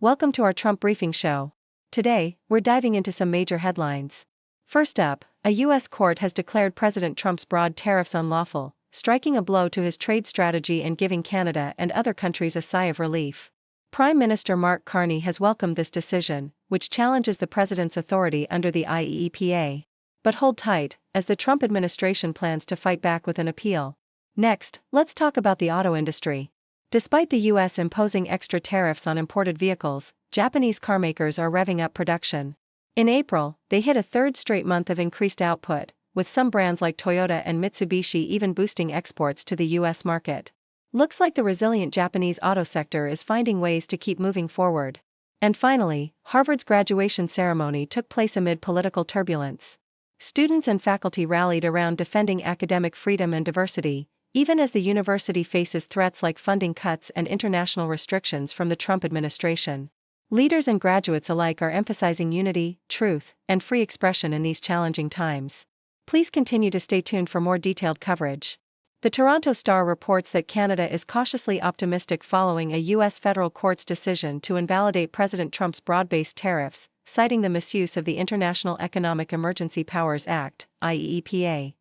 Welcome to our Trump Briefing Show. Today, we're diving into some major headlines. First up, a U.S. court has declared President Trump's broad tariffs unlawful, striking a blow to his trade strategy and giving Canada and other countries a sigh of relief. Prime Minister Mark Carney has welcomed this decision, which challenges the president's authority under the IEEPA. But hold tight, as the Trump administration plans to fight back with an appeal. Next, let's talk about the auto industry. Despite the U.S. imposing extra tariffs on imported vehicles, Japanese carmakers are revving up production. In April, they hit a third straight month of increased output, with some brands like Toyota and Mitsubishi even boosting exports to the U.S. market. Looks like the resilient Japanese auto sector is finding ways to keep moving forward. And finally, Harvard's graduation ceremony took place amid political turbulence. Students and faculty rallied around defending academic freedom and diversity, even as the university faces threats like funding cuts and international restrictions from the Trump administration. Leaders and graduates alike are emphasizing unity, truth, and free expression in these challenging times. Please continue to stay tuned for more detailed coverage. The Toronto Star reports that Canada is cautiously optimistic following a U.S. federal court's decision to invalidate President Trump's broad-based tariffs, citing the misuse of the International Economic Emergency Powers Act, IEEPA.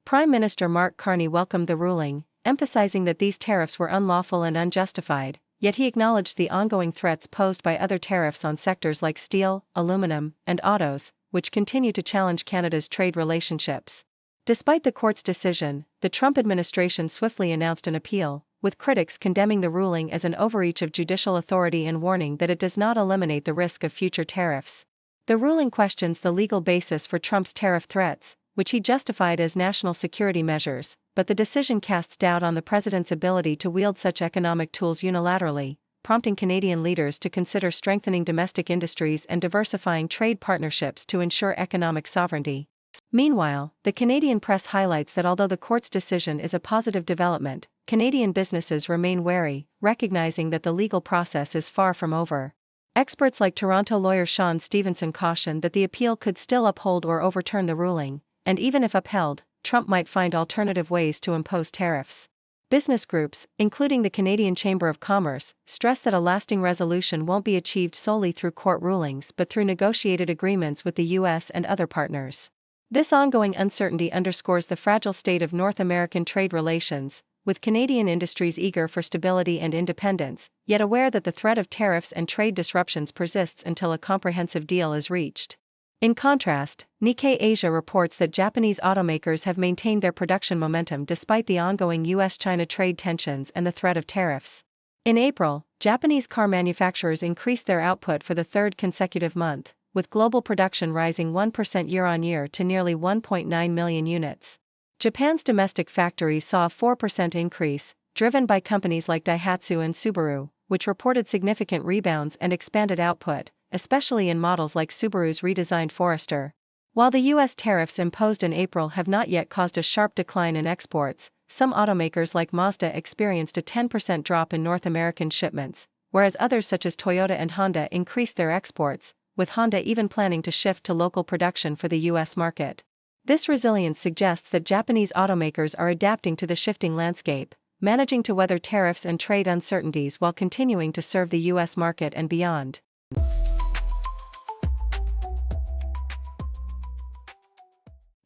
Prime Minister Mark Carney welcomed the ruling, emphasizing that these tariffs were unlawful and unjustified, yet he acknowledged the ongoing threats posed by other tariffs on sectors like steel, aluminum, and autos, which continue to challenge Canada's trade relationships. Despite the court's decision, the Trump administration swiftly announced an appeal, with critics condemning the ruling as an overreach of judicial authority and warning that it does not eliminate the risk of future tariffs. The ruling questions the legal basis for Trump's tariff threats, which he justified as national security measures, but the decision casts doubt on the president's ability to wield such economic tools unilaterally, prompting Canadian leaders to consider strengthening domestic industries and diversifying trade partnerships to ensure economic sovereignty. Meanwhile, the Canadian press highlights that although the court's decision is a positive development, Canadian businesses remain wary, recognizing that the legal process is far from over. Experts like Toronto lawyer Sean Stevenson caution that the appeal could still uphold or overturn the ruling, and even if upheld, Trump might find alternative ways to impose tariffs. Business groups, including the Canadian Chamber of Commerce, stress that a lasting resolution won't be achieved solely through court rulings but through negotiated agreements with the U.S. and other partners. This ongoing uncertainty underscores the fragile state of North American trade relations, with Canadian industries eager for stability and independence, yet aware that the threat of tariffs and trade disruptions persists until a comprehensive deal is reached. In contrast, Nikkei Asia reports that Japanese automakers have maintained their production momentum despite the ongoing U.S.-China trade tensions and the threat of tariffs. In April, Japanese car manufacturers increased their output for the third consecutive month, with global production rising 1% year-on-year to nearly 1.9 million units. Japan's domestic factories saw a 4% increase, driven by companies like Daihatsu and Subaru, which reported significant rebounds and expanded output, especially in models like Subaru's redesigned Forester. While the U.S. tariffs imposed in April have not yet caused a sharp decline in exports, some automakers like Mazda experienced a 10% drop in North American shipments, whereas others such as Toyota and Honda increased their exports, with Honda even planning to shift to local production for the U.S. market. This resilience suggests that Japanese automakers are adapting to the shifting landscape, managing to weather tariffs and trade uncertainties while continuing to serve the U.S. market and beyond.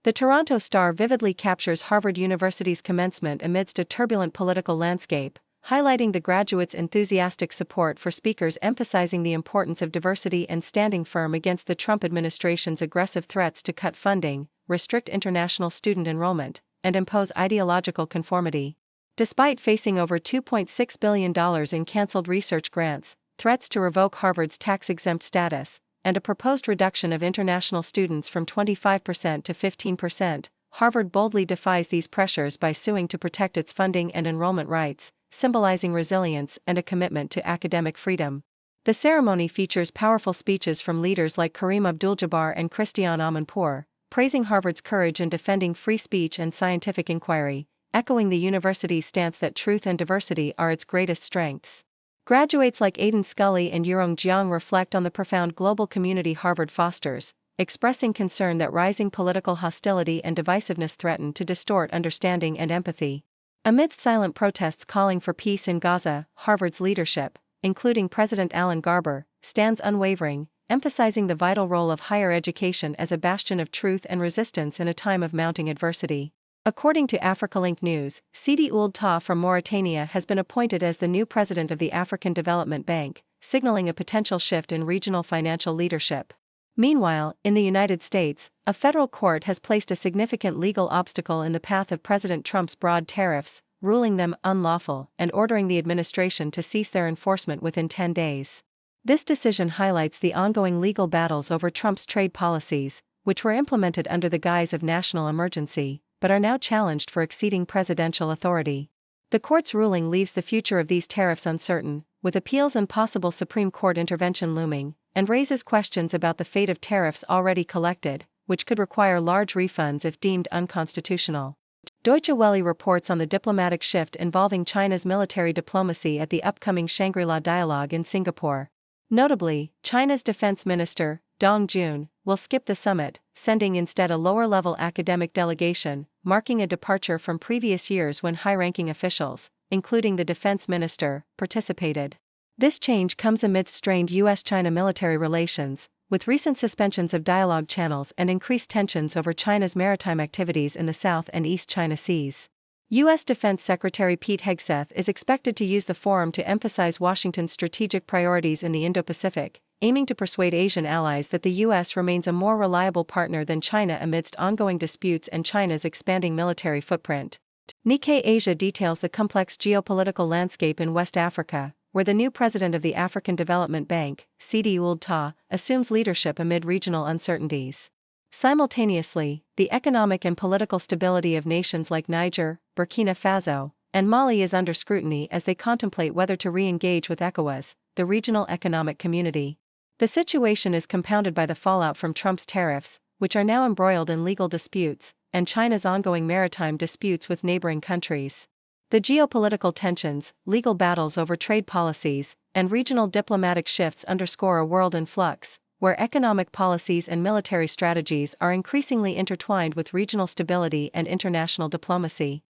The Toronto Star vividly captures Harvard University's commencement amidst a turbulent political landscape, highlighting the graduates' enthusiastic support for speakers emphasizing the importance of diversity and standing firm against the Trump administration's aggressive threats to cut funding, restrict international student enrollment, and impose ideological conformity. Despite facing over $2.6 billion in canceled research grants, threats to revoke Harvard's tax-exempt status, and a proposed reduction of international students from 25% to 15%, Harvard boldly defies these pressures by suing to protect its funding and enrollment rights, symbolizing resilience and a commitment to academic freedom. The ceremony features powerful speeches from leaders like Kareem Abdul-Jabbar and Christiane Amanpour, praising Harvard's courage in defending free speech and scientific inquiry, echoing the university's stance that truth and diversity are its greatest strengths. Graduates like Aidan Scully and Yurong Jiang reflect on the profound global community Harvard fosters, expressing concern that rising political hostility and divisiveness threaten to distort understanding and empathy. Amidst silent protests calling for peace in Gaza, Harvard's leadership, including President Alan Garber, stands unwavering, emphasizing the vital role of higher education as a bastion of truth and resistance in a time of mounting adversity. According to AfricaLink News, Sidi Ould Tah from Mauritania has been appointed as the new president of the African Development Bank, signaling a potential shift in regional financial leadership. Meanwhile, in the United States, a federal court has placed a significant legal obstacle in the path of President Trump's broad tariffs, ruling them unlawful and ordering the administration to cease their enforcement within 10 days. This decision highlights the ongoing legal battles over Trump's trade policies, which were implemented under the guise of national emergency, but are now challenged for exceeding presidential authority. The court's ruling leaves the future of these tariffs uncertain, with appeals and possible Supreme Court intervention looming, and raises questions about the fate of tariffs already collected, which could require large refunds if deemed unconstitutional. Deutsche Welle reports on the diplomatic shift involving China's military diplomacy at the upcoming Shangri-La Dialogue in Singapore. Notably, China's defense minister, Dong Jun, will skip the summit, sending instead a lower-level academic delegation, marking a departure from previous years when high-ranking officials, including the defense minister, participated. This change comes amidst strained U.S.-China military relations, with recent suspensions of dialogue channels and increased tensions over China's maritime activities in the South and East China Seas. U.S. Defense Secretary Pete Hegseth is expected to use the forum to emphasize Washington's strategic priorities in the Indo-Pacific, aiming to persuade Asian allies that the U.S. remains a more reliable partner than China amidst ongoing disputes and China's expanding military footprint. Nikkei Asia details the complex geopolitical landscape in West Africa, where the new president of the African Development Bank, Sidi Ould Tah, assumes leadership amid regional uncertainties. Simultaneously, the economic and political stability of nations like Niger, Burkina Faso, and Mali is under scrutiny as they contemplate whether to re-engage with ECOWAS, the regional economic community. The situation is compounded by the fallout from Trump's tariffs, which are now embroiled in legal disputes, and China's ongoing maritime disputes with neighboring countries. The geopolitical tensions, legal battles over trade policies, and regional diplomatic shifts underscore a world in flux, where economic policies and military strategies are increasingly intertwined with regional stability and international diplomacy.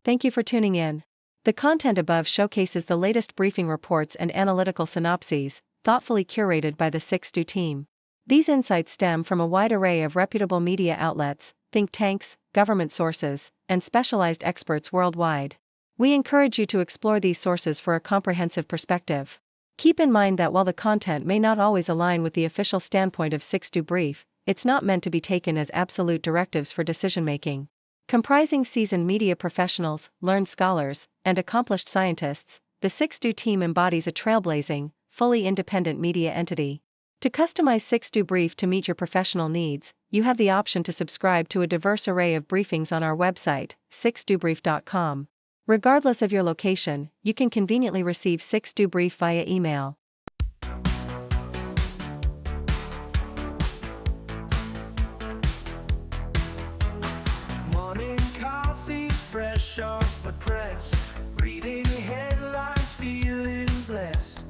Thank you for tuning in. The content above showcases the latest briefing reports and analytical synopses, thoughtfully curated by the 6Do team. These insights stem from a wide array of reputable media outlets, think tanks, government sources, and specialized experts worldwide. We encourage you to explore these sources for a comprehensive perspective. Keep in mind that while the content may not always align with the official standpoint of 6Do Brief, it's not meant to be taken as absolute directives for decision-making. Comprising seasoned media professionals, learned scholars, and accomplished scientists, the 6Do team embodies a trailblazing, fully independent media entity. To customize 6Do Brief to meet your professional needs, you have the option to subscribe to a diverse array of briefings on our website, 6dobrief.com. Regardless of your location, you can conveniently receive 6Do Brief via email. Morning coffee, fresh off the press. Reading headlines, feeling blessed.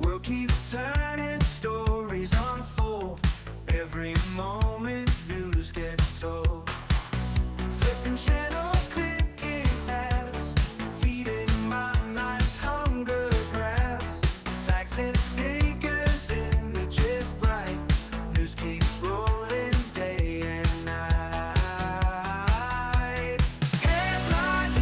World keeps turning, stories unfold. Every moment, news gets told. Flipping channels, clicking tabs. Feeding my mind's hunger grabs. Facts and figures, images bright. News keeps rolling day and night. Headlines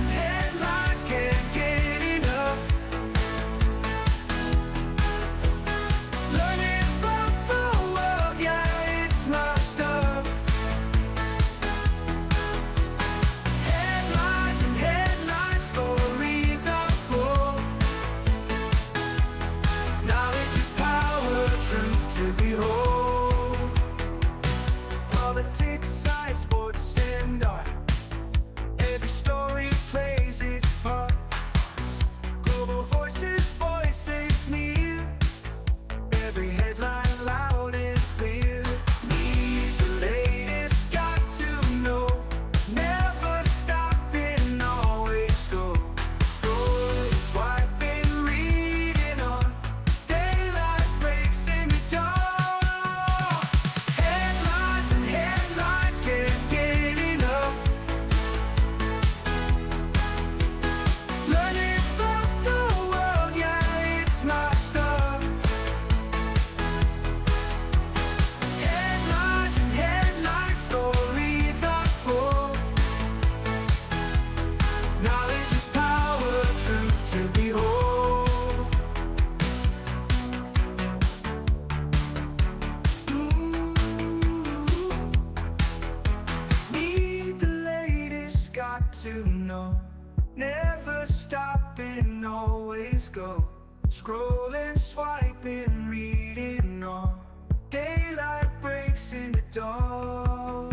to know. Never stopping, always go. Scrolling, swiping, reading on. Daylight breaks into dawn.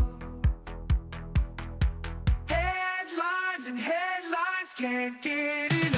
Headlines and headlines, can't get enough.